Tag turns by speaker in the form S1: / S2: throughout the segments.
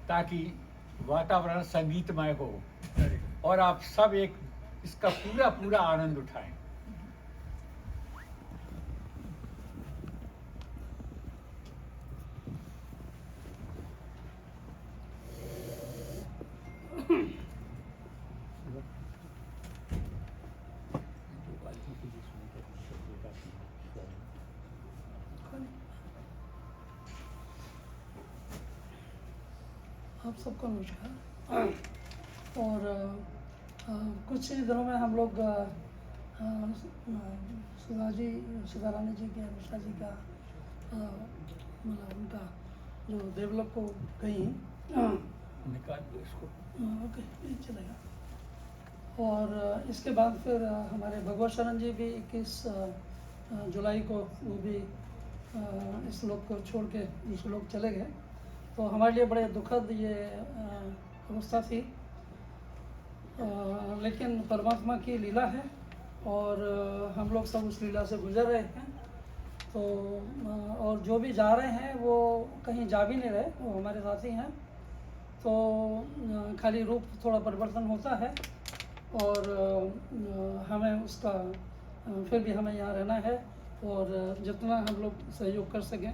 S1: ताकि वातावरण संगीतमय हो और आप सब एक इसका पूरा पूरा आनंद उठाएं।
S2: आप सबको नमस्कार। और कुछ ही दिनों में हम लोग सुधा रानी जी के मिश्रा जी का मतलब उनका जो डेवलप हो गई
S1: निकाल दो इसको।
S2: ओके, ये चलेगा। और इसके बाद फिर हमारे भगवत शरण जी भी 21 जुलाई को वो भी इस लोक को छोड़ के दूसरे लोग चले गए। तो हमारे लिए बड़े दुखद ये अवस्था थी, लेकिन परमात्मा की लीला है और हम लोग सब उस लीला से गुजर रहे हैं। तो और जो भी जा रहे हैं वो कहीं जा भी नहीं रहे, वो हमारे साथी हैं। तो खाली रूप थोड़ा परिवर्तन होता है और हमें उसका फिर भी हमें यहाँ रहना है और जितना हम लोग सहयोग कर सकें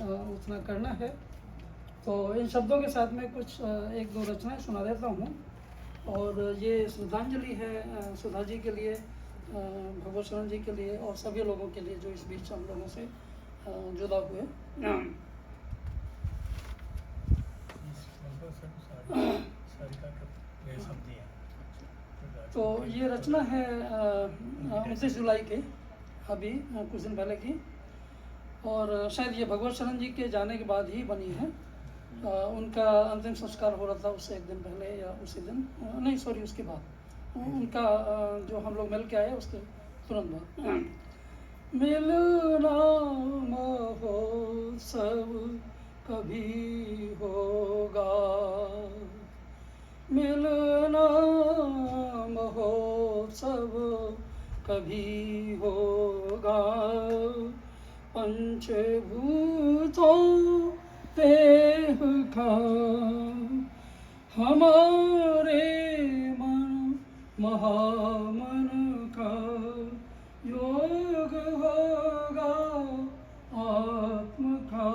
S2: उतना करना है। तो इन शब्दों के साथ में कुछ एक दो रचनाएं सुना देता हूँ। और ये श्रद्धांजलि है सुधा जी के लिए, भगवत शरण जी के लिए और सभी लोगों के लिए जो इस बीच हम लोगों से जुदा हुए। तो ये रचना है 29 जुलाई के, अभी कुछ दिन पहले की, और शायद ये भगवत शरण जी के जाने के बाद ही बनी है। उनका अंतिम संस्कार हो रहा था उससे एक दिन पहले या उसी दिन, नहीं सॉरी उसके बाद उनका जो हम लोग मिल के आए उसके तुरंत बाद। मिलना महोत्सव कभी होगा, मिलना महोत्सव कभी होगा, पंचभूतों देह का हमारे मन महामन का योग होगा आत्म का,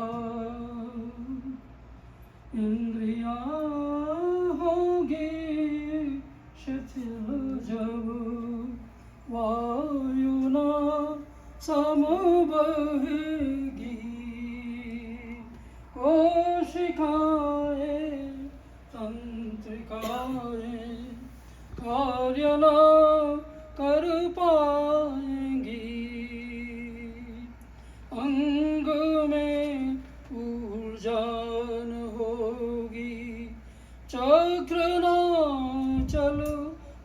S2: इंद्रियां होगी शिथिल जब वायु ना समबहेगी, कोशिकाएं तंत्रिकाएं कार्य न कर पाएंगी, अंग में ऊर्जा न होगी, चक्र न चल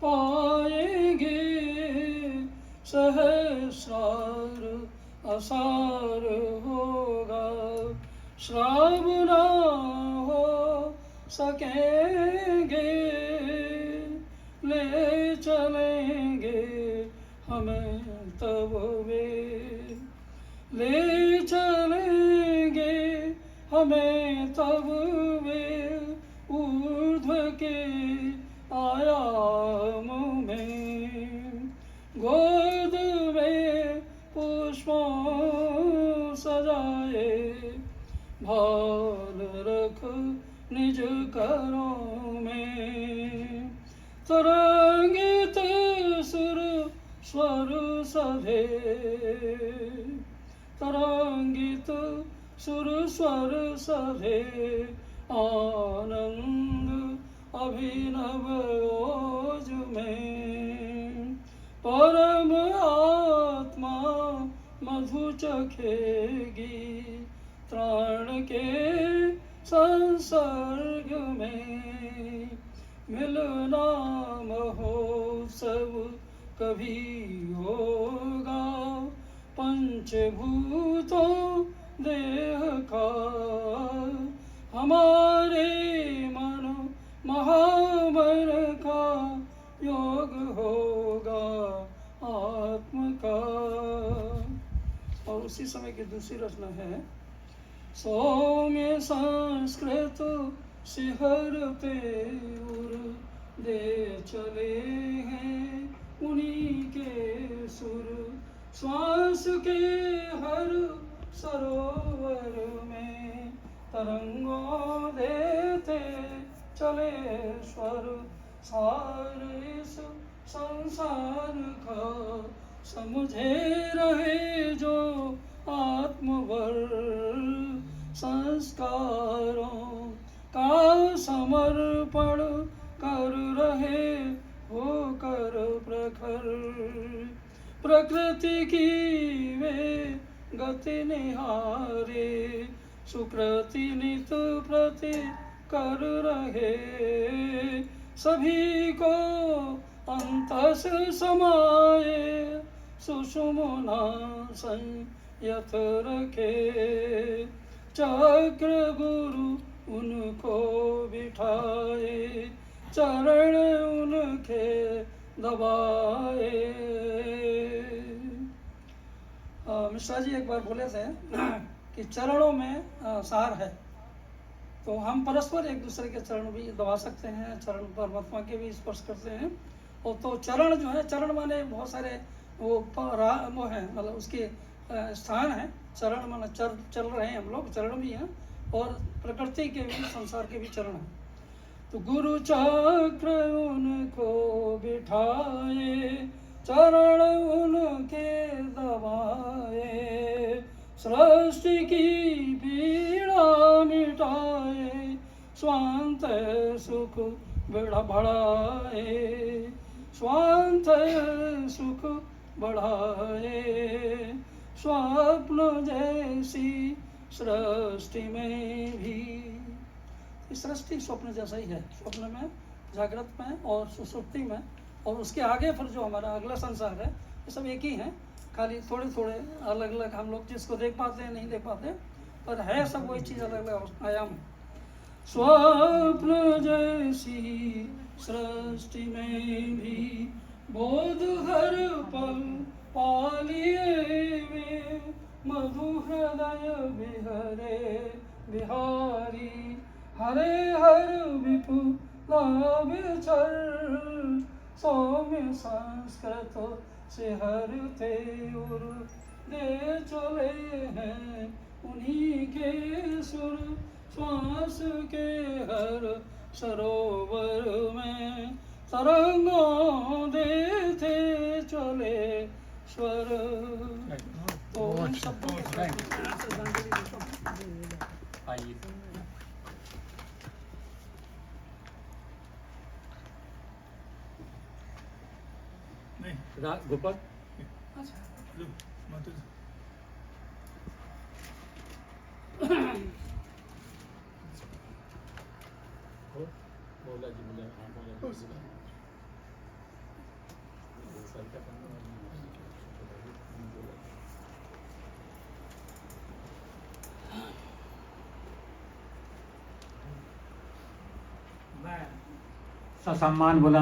S2: पाएंगे, सहस्रार असार होगा, श्राव न हो सकेंगे, ले चलेंगे हमें तब वे, ले चलेंगे हमें तब वे, ऊर्ध्व के आयाम में, गोद में पुष्पों सजाए, भाल रख निज करों में, तरंगित सुर स्वर सभे, तरंगित सुर स्वर सभे, आनंद अभिनव ओज में, परम आत्मा मधु चखेगी, त्राण के संसर्ग में, मिलना महोत्सव कभी होगा, पंचभूतों देह का हमारे मन महामन का योग होगा आत्म का। और उसी समय की दूसरी रचना है सौम्य संस्कृत सिहरते उर दे चले हैं उन्हीं के सुर, श्वास के हर सरोवर में तरंगों देते चले स्वर, सारे इस संसार का समझे रहे जो आत्मबल, संस्कारों का समर्पण कर रहे होकर प्रखर, प्रकृति की वे गति निहारे, सुकृति नित प्रति कर रहे, सभी को अंतस समाये सुषुम्ना संयत रखे, चक्र गुरु उनको बिठाए, चरण उनके दबाए। मिश्रा जी एक बार बोले थे कि चरणों में सार है, तो हम परस्पर एक दूसरे के चरण भी दबा सकते हैं, चरण परमात्मा के भी स्पर्श करते हैं। और तो चरण जो है, चरण माने बहुत सारे वो है, मतलब उसके स्थान है। चरण माने चल रहे हैं हम लोग, चरण भी हैं, और प्रकृति के भी, संसार के भी चरण हैं। तो गुरु चक्र उनको बिठाए, चरण उनके दबाए, सृष्टि की पीड़ा मिटाए, स्वांत सुख बढ़ाए, स्वांत सुख बढ़ाए, स्वप्न जैसी सृष्टि में भी, सृष्टि स्वप्न जैसा ही है, स्वप्न में, जागृत में और सुसुप्ति में, और उसके आगे फिर जो हमारा अगला संसार है, ये सब एक ही है, खाली थोड़े थोड़े अलग अलग हम लोग जिसको देख पाते हैं, नहीं देख पाते, पर है सब वही चीज़, अलग अलग आयाम। स्वप्न जैसी सृष्टि में भी बोध हर पल पालिए में, मधु हृदय बिहरे बिहारी, हरे हर विपुल विचर, सौम्य संस्कृत से हरते उर दे चले हैं उन्हीं के सुर, श्वास के हर सरोवर में तरंगों देते चले स्वर। तो उन शब्दों के साथ श्रद्धांजलि देता हूं।
S1: आइए गोपाल, मौला जी बोले, हाँ मौला जी बोले, सम्मान बोला।